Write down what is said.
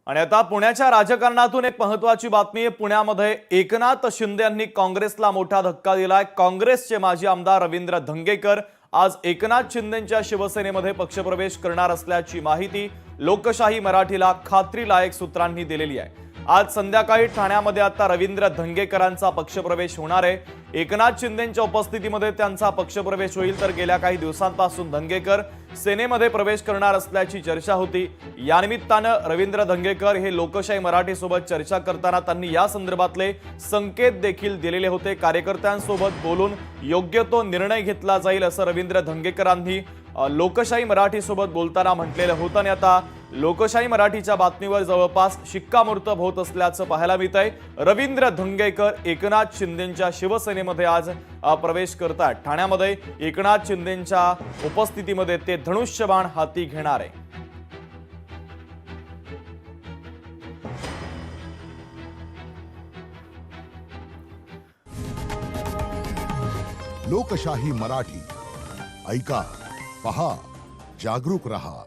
आणि आता पुण्याच्या राजकारणातून एक महत्त्वाची बातमी आहे। पुण्यामध्ये एकनाथ शिंदे यांनी काँग्रेसला मोठा धक्का दिलाय। काँग्रेसचे माजी आमदार रवींद्र धंगेकर आज एकनाथ शिंदेंच्या शिवसेनेमध्ये पक्षप्रवेश करणार असल्याची माहिती लोकशाही मराठीला खात्रीलायक सूत्रांनी दिलेली आहे। आज संध्याकाळी ठाण्यामध्ये आता रवींद्र धंगेकरांचा पक्षप्रवेश होणार आहे। एकनाथ शिंदेंच्या उपस्थितीमध्ये त्यांचा पक्षप्रवेश होईल। तर गेल्या काही दिवसांपासून धंगेकर सेनेमध्ये प्रवेश करणार असल्याची चर्चा होती। या निमित्तानं रवींद्र धंगेकर हे लोकशाही मराठी सोबत चर्चा करताना त्यांनी या संदर्भातले संकेत देखील दिलेले होते। कार्यकर्त्यांसोबत बोलून योग्य तो निर्णय घेतला जाईल असं रवींद्र धंगेकरांनी लोकशाही मराठी सोबत बोलताना म्हटलेलं होतं। आणि आता लोकशाही मराठीच्या बातमीवर जवळपास शिक्कामोर्तब होत असल्याचं पाहायला मिळतंय। रवींद्र धंगेकर एकनाथ शिंदेंच्या शिवसेनेमध्ये आज प्रवेश करतात। ठाण्यामध्ये एकनाथ शिंदेंच्या उपस्थितीमध्ये ते धनुष्यबाण हाती घेणार आहे। लोकशाही मराठी ऐका, पहा, जागरूक रहा।